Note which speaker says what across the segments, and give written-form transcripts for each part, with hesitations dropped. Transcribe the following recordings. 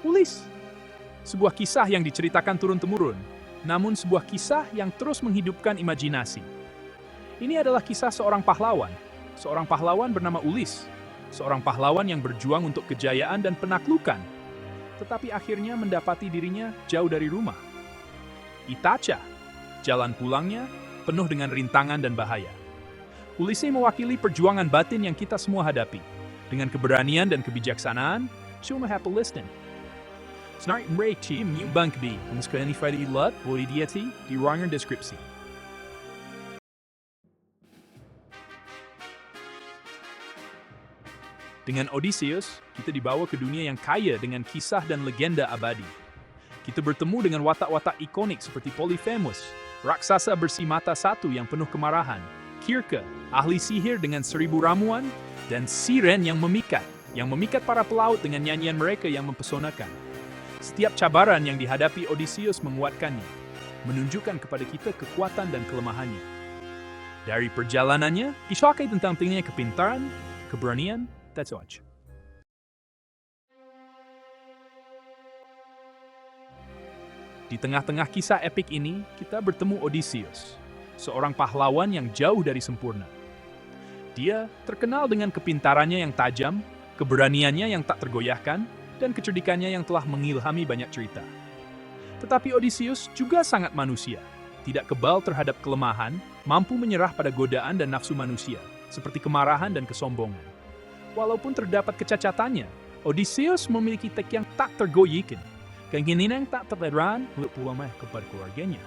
Speaker 1: Ulis. Sebuah kisah yang diceritakan turun-temurun, namun sebuah kisah yang terus menghidupkan imajinasi. Ini adalah kisah seorang pahlawan bernama Ulis, seorang pahlawan yang berjuang untuk kejayaan dan penaklukan, tetapi akhirnya mendapati dirinya jauh dari rumah. Ithaca, jalan pulangnya penuh dengan rintangan dan bahaya. Ulysses mewakili perjuangan batin yang kita semua hadapi. Dengan keberanian dan kebijaksanaan, cuma hapelistin. Snart mereka menyumbang kebi, sekali pada ilat, boleh dieti, di ruangan deskripsi. Dengan Odysseus, kita dibawa ke dunia yang kaya dengan kisah dan legenda abadi. Kita bertemu dengan watak-watak ikonik seperti Polyphemus, raksasa bersih mata satu yang penuh kemarahan, Kirke, ahli sihir dengan 1000 ramuan, dan Siren yang memikat para pelaut dengan nyanyian mereka yang mempesonakan. Setiap cabaran yang dihadapi Odysseus menguatkannya, menunjukkan kepada kita kekuatan dan kelemahannya. Dari perjalanannya, kisahnya tentang tingginya kepintaran, keberanian, dan suach. Di tengah-tengah kisah epik ini, kita bertemu Odysseus, seorang pahlawan yang jauh dari sempurna. Dia terkenal dengan kepintarannya yang tajam, keberaniannya yang tak tergoyahkan, dan kecerdikannya yang telah mengilhami banyak cerita. Tetapi Odysseus juga sangat manusia, tidak kebal terhadap kelemahan, mampu menyerah pada godaan dan nafsu manusia, seperti kemarahan dan kesombongan. Walaupun terdapat kecacatannya, Odysseus memiliki tekad yang tak tergoyahkan, keinginan yang tak terleran untuk pulang kepada keluarganya.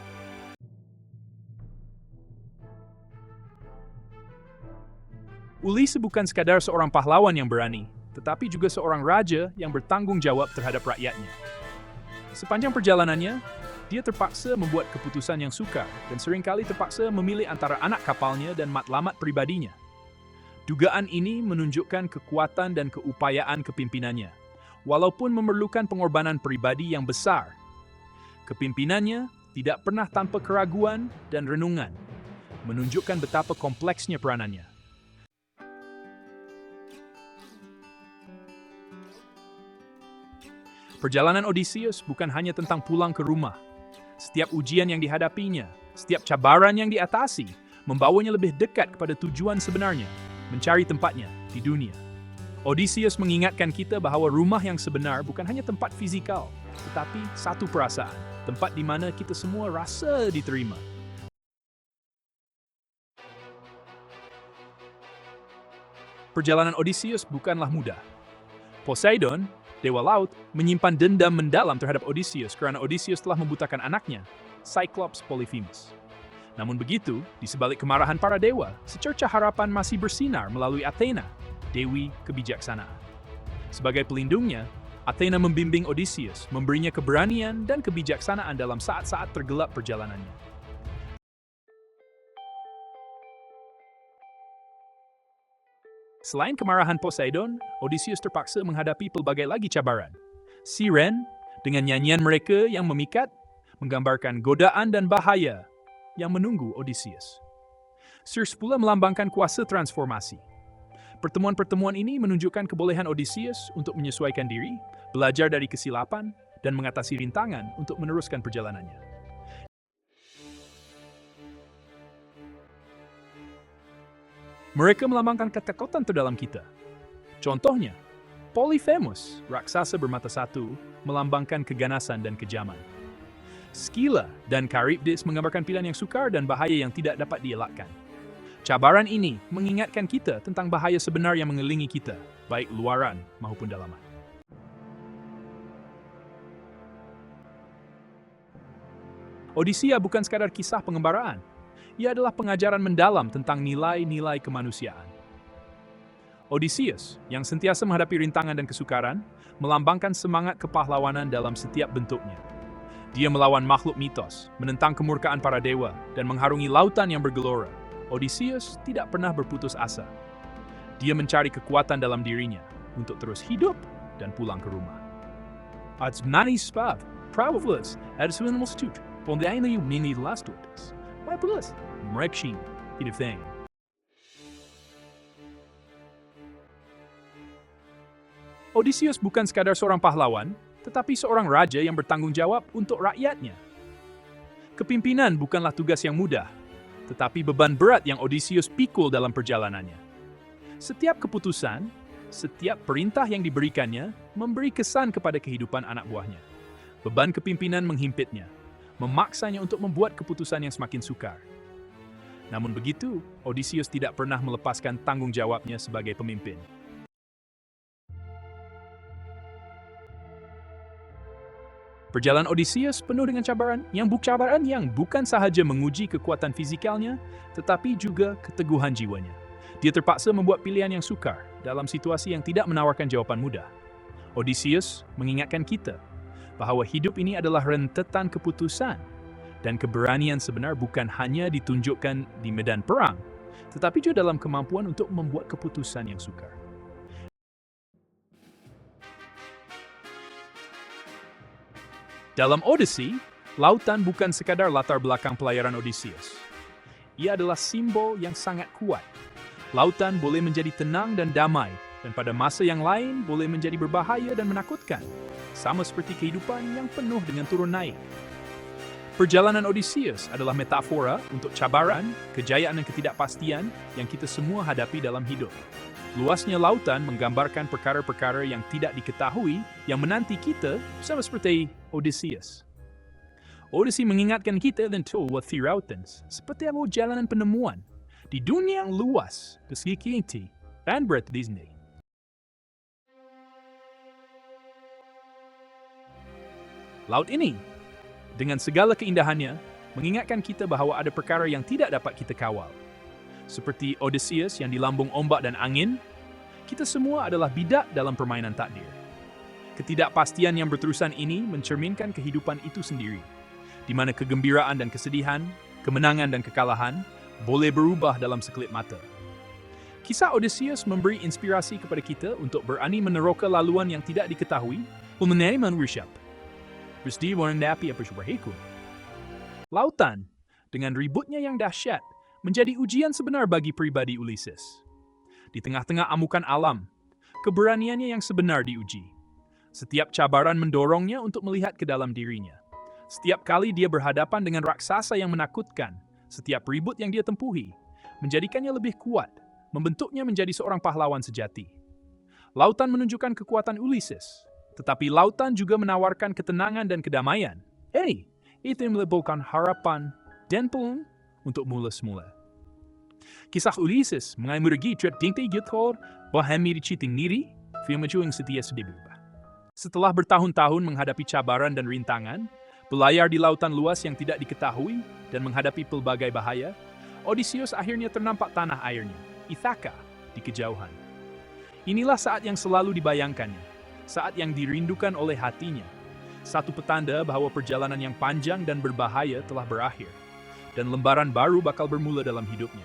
Speaker 1: Ulysses bukan sekadar seorang pahlawan yang berani, tetapi juga seorang raja yang bertanggung jawab terhadap rakyatnya. Sepanjang perjalanannya, dia terpaksa membuat keputusan yang sukar dan seringkali terpaksa memilih antara anak kapalnya dan matlamat pribadinya. Dugaan ini menunjukkan kekuatan dan keupayaan kepimpinannya, walaupun memerlukan pengorbanan pribadi yang besar. Kepimpinannya tidak pernah tanpa keraguan dan renungan, menunjukkan betapa kompleksnya peranannya. Perjalanan Odysseus bukan hanya tentang pulang ke rumah. Setiap ujian yang dihadapinya, setiap cabaran yang diatasi, membawanya lebih dekat kepada tujuan sebenarnya, mencari tempatnya di dunia. Odysseus mengingatkan kita bahwa rumah yang sebenar bukan hanya tempat fisikal, tetapi satu perasaan, tempat di mana kita semua rasa diterima. Perjalanan Odysseus bukanlah mudah. Poseidon, dewa laut, menyimpan dendam mendalam terhadap Odysseus karena Odysseus telah membutakan anaknya, Cyclops Polyphemus. Namun begitu, di sebalik kemarahan para dewa, secerca harapan masih bersinar melalui Athena, dewi kebijaksanaan. Sebagai pelindungnya, Athena membimbing Odysseus, memberinya keberanian dan kebijaksanaan dalam saat-saat tergelap perjalanannya. Selain kemarahan Poseidon, Odysseus terpaksa menghadapi pelbagai lagi cabaran. Siren, dengan nyanyian mereka yang memikat, menggambarkan godaan dan bahaya yang menunggu Odysseus. Circe pula melambangkan kuasa transformasi. Pertemuan-pertemuan ini menunjukkan kebolehan Odysseus untuk menyesuaikan diri, belajar dari kesilapan, dan mengatasi rintangan untuk meneruskan perjalanannya. Mereka melambangkan ketakutan terdalam kita. Contohnya, Polyphemus, raksasa bermata satu, melambangkan keganasan dan kejaman. Scylla dan Charybdis menggambarkan pilihan yang sukar dan bahaya yang tidak dapat dielakkan. Cabaran ini mengingatkan kita tentang bahaya sebenar yang mengelilingi kita, baik luaran maupun dalaman. Odysseia bukan sekadar kisah pengembaraan. Ia adalah pengajaran mendalam tentang nilai-nilai kemanusiaan. Odysseus, yang sentiasa menghadapi rintangan dan kesukaran, melambangkan semangat kepahlawanan dalam setiap bentuknya. Dia melawan makhluk mitos, menentang kemurkaan para dewa, dan mengharungi lautan yang bergelora. Odysseus tidak pernah berputus asa. Dia mencari kekuatan dalam dirinya untuk terus hidup dan pulang ke rumah. Als spav, pravovlus, adsuinmulstut, pondainli mini lastutis. Why plus? Mrekshing, thing. Odysseus bukan sekadar seorang pahlawan, tetapi seorang raja yang bertanggung jawab untuk rakyatnya. Kepimpinan bukanlah tugas yang mudah, tetapi beban berat yang Odysseus pikul dalam perjalanannya. Setiap keputusan, setiap perintah yang diberikannya memberi kesan kepada kehidupan anak buahnya. Beban kepimpinan menghimpitnya, memaksanya untuk membuat keputusan yang semakin sukar. Namun begitu, Odysseus tidak pernah melepaskan tanggung jawabnya sebagai pemimpin. Perjalanan Odysseus penuh dengan cabaran yang bukan sahaja menguji kekuatan fizikalnya, tetapi juga keteguhan jiwanya. Dia terpaksa membuat pilihan yang sukar dalam situasi yang tidak menawarkan jawaban mudah. Odysseus mengingatkan kita bahwa hidup ini adalah rentetan keputusan, dan keberanian sebenar bukan hanya ditunjukkan di medan perang, tetapi juga dalam kemampuan untuk membuat keputusan yang sukar. Dalam Odyssey, lautan bukan sekadar latar belakang pelayaran Odysseus. Ia adalah simbol yang sangat kuat. Lautan boleh menjadi tenang dan damai, dan pada masa yang lain boleh menjadi berbahaya dan menakutkan, sama seperti kehidupan yang penuh dengan turun naik. Perjalanan Odysseus adalah metafora untuk cabaran, kejayaan dan ketidakpastian yang kita semua hadapi dalam hidup. Luasnya lautan menggambarkan perkara-perkara yang tidak diketahui yang menanti kita, sama seperti Odysseus. Odyssey mengingatkan kita tentang Therautens, seperti jalanan penemuan di dunia yang luas, bersekitar dan berat Disney. Laut ini, dengan segala keindahannya, mengingatkan kita bahwa ada perkara yang tidak dapat kita kawal. Seperti Odysseus yang dilambung ombak dan angin, kita semua adalah bidak dalam permainan takdir. Ketidakpastian yang berterusan ini mencerminkan kehidupan itu sendiri, di mana kegembiraan dan kesedihan, kemenangan dan kekalahan, boleh berubah dalam sekelip mata. Kisah Odysseus memberi inspirasi kepada kita untuk berani meneroka laluan yang tidak diketahui, mengenai manusia. Peristiwa yang dapat diperhatikan. Lautan, dengan ributnya yang dahsyat, menjadi ujian sebenar bagi pribadi Ulysses. Di tengah-tengah amukan alam, keberaniannya yang sebenar diuji. Setiap cabaran mendorongnya untuk melihat ke dalam dirinya. Setiap kali dia berhadapan dengan raksasa yang menakutkan, setiap ribut yang dia tempuhi, menjadikannya lebih kuat, membentuknya menjadi seorang pahlawan sejati. Lautan menunjukkan kekuatan Ulysses, tetapi lautan juga menawarkan ketenangan dan kedamaian. Itu yang meleburkan harapan dan peluang untuk mula semula. Kisah Ulysses mengambil tinggi gitar bahami diciting niri, film yang setia sedih berubah. Setelah bertahun-tahun menghadapi cabaran dan rintangan, belayar di lautan luas yang tidak diketahui dan menghadapi pelbagai bahaya, Odysseus akhirnya ternampak tanah airnya, Ithaka, di kejauhan. Inilah saat yang selalu dibayangkannya, saat yang dirindukan oleh hatinya, satu petanda bahwa perjalanan yang panjang dan berbahaya telah berakhir, dan lembaran baru bakal bermula dalam hidupnya.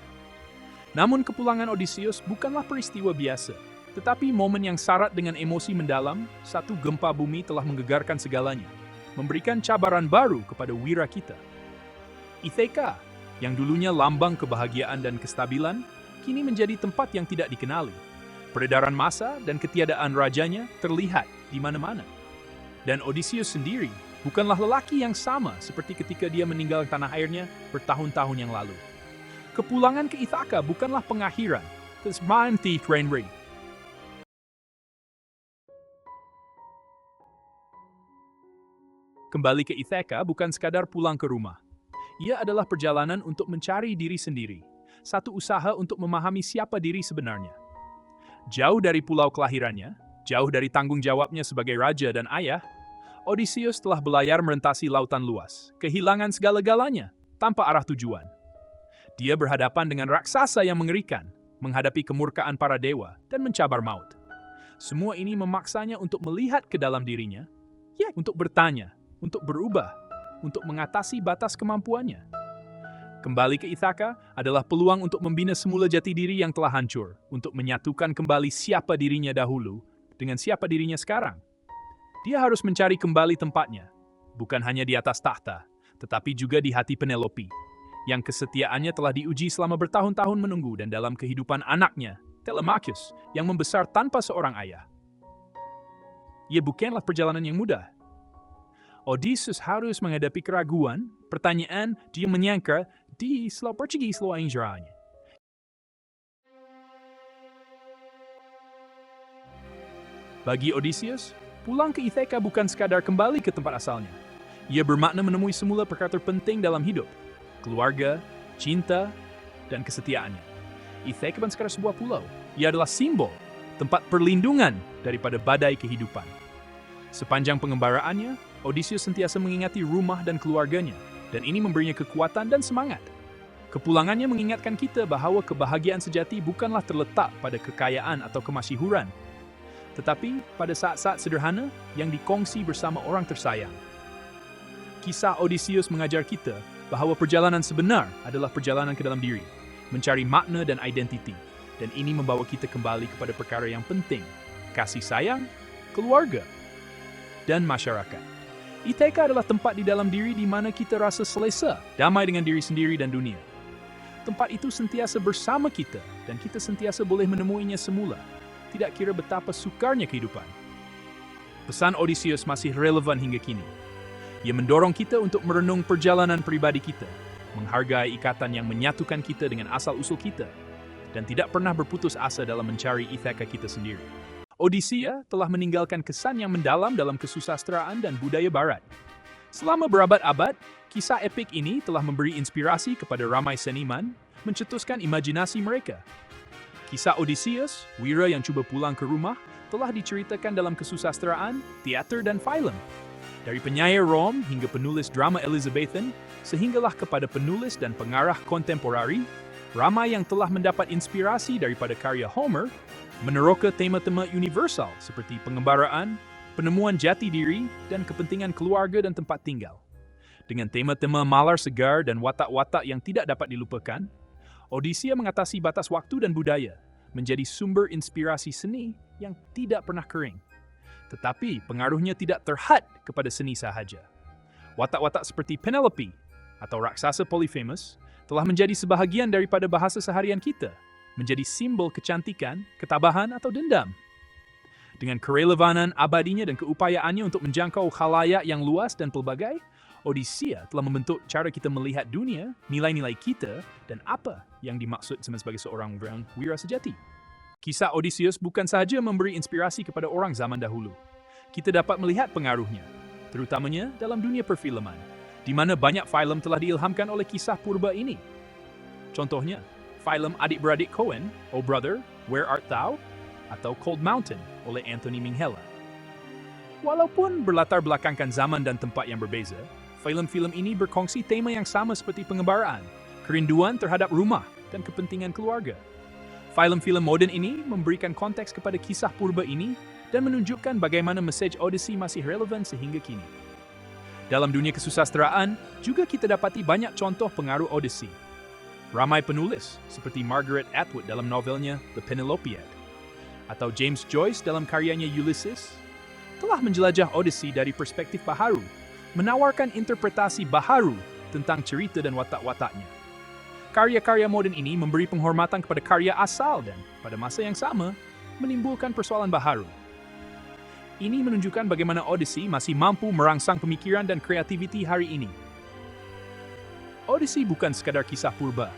Speaker 1: Namun kepulangan Odysseus bukanlah peristiwa biasa, tetapi momen yang syarat dengan emosi mendalam. Satu gempa bumi telah menggegarkan segalanya, memberikan cabaran baru kepada wira kita. Ithaka, yang dulunya lambang kebahagiaan dan kestabilan, kini menjadi tempat yang tidak dikenali. Peredaran massa dan ketiadaan rajanya terlihat di mana-mana. Dan Odysseus sendiri bukanlah lelaki yang sama seperti ketika dia meninggalkan tanah airnya bertahun-tahun yang lalu. Kepulangan ke Ithaka bukanlah pengakhiran, tetapi trainway. Kembali ke Ithaka bukan sekadar pulang ke rumah. Ia adalah perjalanan untuk mencari diri sendiri, satu usaha untuk memahami siapa diri sebenarnya. Jauh dari pulau kelahirannya, jauh dari tanggung jawabnya sebagai raja dan ayah, Odysseus telah belayar merentasi lautan luas, kehilangan segala-galanya, tanpa arah tujuan. Dia berhadapan dengan raksasa yang mengerikan, menghadapi kemurkaan para dewa, dan mencabar maut. Semua ini memaksanya untuk melihat ke dalam dirinya, untuk bertanya, untuk berubah, untuk mengatasi batas kemampuannya. Kembali ke Ithaka adalah peluang untuk membina semula jati diri yang telah hancur, untuk menyatukan kembali siapa dirinya dahulu dengan siapa dirinya sekarang. Dia harus mencari kembali tempatnya, bukan hanya di atas tahta, tetapi juga di hati Penelope, yang kesetiaannya telah diuji selama bertahun-tahun menunggu, dan dalam kehidupan anaknya, Telemachus, yang membesar tanpa seorang ayah. Ia bukanlah perjalanan yang mudah, Odysseus harus menghadapi keraguan, pertanyaan, dia menyangka di Selau Portugis Selau Anjaranya. Bagi Odysseus, pulang ke Ithaka bukan sekadar kembali ke tempat asalnya. Ia bermakna menemui semula perkara terpenting dalam hidup, keluarga, cinta, dan kesetiaannya. Ithaka bukan sekadar sebuah pulau, ia adalah simbol, tempat perlindungan daripada badai kehidupan. Sepanjang pengembaraannya, Odysseus sentiasa mengingati rumah dan keluarganya, dan ini memberinya kekuatan dan semangat. Kepulangannya mengingatkan kita bahwa kebahagiaan sejati bukanlah terletak pada kekayaan atau kemasyhuran, tetapi pada saat-saat sederhana yang dikongsi bersama orang tersayang. Kisah Odysseus mengajar kita bahwa perjalanan sebenar adalah perjalanan ke dalam diri, mencari makna dan identiti, dan ini membawa kita kembali kepada perkara yang penting, kasih sayang, keluarga, dan masyarakat. Ithaka adalah tempat di dalam diri di mana kita rasa selesa, damai dengan diri sendiri dan dunia. Tempat itu sentiasa bersama kita, dan kita sentiasa boleh menemuinya semula, tidak kira betapa sukarnya kehidupan. Pesan Odysseus masih relevan hingga kini. Ia mendorong kita untuk merenung perjalanan pribadi kita, menghargai ikatan yang menyatukan kita dengan asal-usul kita, dan tidak pernah berputus asa dalam mencari Ithaka kita sendiri. Odysseus telah meninggalkan kesan yang mendalam dalam kesusastraan dan budaya barat. Selama berabad-abad, kisah epik ini telah memberi inspirasi kepada ramai seniman, mencetuskan imajinasi mereka. Kisah Odysseus, wira yang cuba pulang ke rumah, telah diceritakan dalam kesusastraan, teater, dan film. Dari penyair Rom hingga penulis drama Elizabethan, sehinggalah kepada penulis dan pengarah kontemporari, ramai yang telah mendapat inspirasi daripada karya Homer, meneroka tema-tema universal seperti pengembaraan, penemuan jati diri, dan kepentingan keluarga dan tempat tinggal. Dengan tema-tema malar segar dan watak-watak yang tidak dapat dilupakan, Odysseus mengatasi batas waktu dan budaya, menjadi sumber inspirasi seni yang tidak pernah kering. Tetapi pengaruhnya tidak terhad kepada seni sahaja. Watak-watak seperti Penelope atau raksasa Polyphemus telah menjadi sebahagian daripada bahasa seharian kita, menjadi simbol kecantikan, ketabahan, atau dendam. Dengan kerelevanan abadinya dan keupayaannya untuk menjangkau khalayak yang luas dan pelbagai, Odysseus telah membentuk cara kita melihat dunia, nilai-nilai kita, dan apa yang dimaksud sebagai seorang wira sejati. Kisah Odysseus bukan sahaja memberi inspirasi kepada orang zaman dahulu. Kita dapat melihat pengaruhnya, terutamanya dalam dunia perfilman, di mana banyak film telah diilhamkan oleh kisah purba ini. Contohnya, film adik-beradik Coen, Oh Brother, Where Art Thou? Atau Cold Mountain oleh Anthony Minghella. Walaupun berlatar belakangkan zaman dan tempat yang berbeza, film-film ini berkongsi tema yang sama seperti pengembaraan, kerinduan terhadap rumah, dan kepentingan keluarga. Film-film moden ini memberikan konteks kepada kisah purba ini dan menunjukkan bagaimana mesej Odyssey masih relevan sehingga kini. Dalam dunia kesusastraan, juga kita dapati banyak contoh pengaruh Odyssey. Ramai penulis, seperti Margaret Atwood dalam novelnya The Penelopiad, atau James Joyce dalam karyanya Ulysses, telah menjelajah Odyssey dari perspektif baharu, menawarkan interpretasi baharu tentang cerita dan watak-wataknya. Karya-karya moden ini memberi penghormatan kepada karya asal dan, pada masa yang sama, menimbulkan persoalan baharu. Ini menunjukkan bagaimana Odyssey masih mampu merangsang pemikiran dan kreativiti hari ini. Odyssey bukan sekadar kisah purba,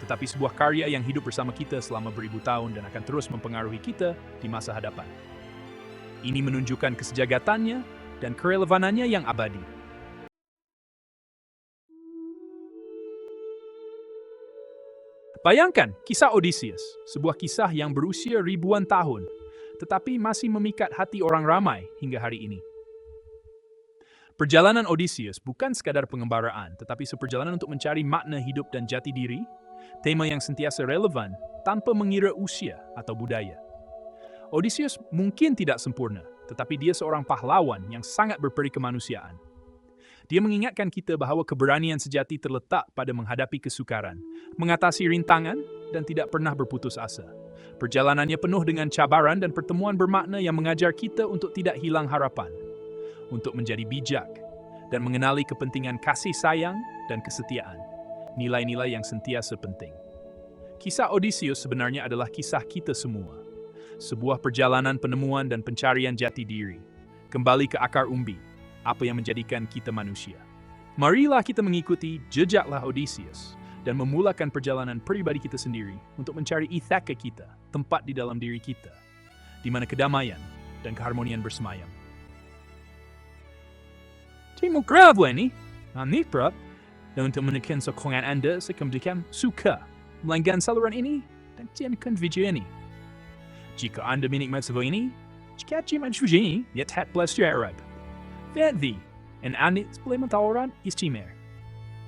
Speaker 1: tetapi sebuah karya yang hidup bersama kita selama beribu tahun dan akan terus mempengaruhi kita di masa hadapan. Ini menunjukkan kesejagatannya dan kerelevanannya yang abadi. Bayangkan kisah Odysseus, sebuah kisah yang berusia ribuan tahun, tetapi masih memikat hati orang ramai hingga hari ini. Perjalanan Odysseus bukan sekadar pengembaraan, tetapi seperjalanan untuk mencari makna hidup dan jati diri, tema yang sentiasa relevan tanpa mengira usia atau budaya. Odysseus mungkin tidak sempurna, tetapi dia seorang pahlawan yang sangat berperi kemanusiaan. Dia mengingatkan kita bahwa keberanian sejati terletak pada menghadapi kesukaran, mengatasi rintangan, dan tidak pernah berputus asa. Perjalanannya penuh dengan cabaran dan pertemuan bermakna yang mengajar kita untuk tidak hilang harapan, untuk menjadi bijak, dan mengenali kepentingan kasih sayang dan kesetiaan, nilai-nilai yang sentiasa penting. Kisah Odysseus sebenarnya adalah kisah kita semua. Sebuah perjalanan penemuan dan pencarian jati diri, kembali ke akar umbi, apa yang menjadikan kita manusia. Marilah kita mengikuti jejaklah Odysseus dan memulakan perjalanan pribadi kita sendiri untuk mencari Ithaka kita, tempat di dalam diri kita, di mana kedamaian dan keharmonian bersemayam. Terima kasih ini, Anipra, dan untuk menekan sokongan Anda, saya kemudian suka melanggan saluran ini dan tekankan video ini. Jika Anda menikmati video ini, jika cuma suji, lihat hat plus Arab. Fadli, and Anda boleh mentawaran istimewa.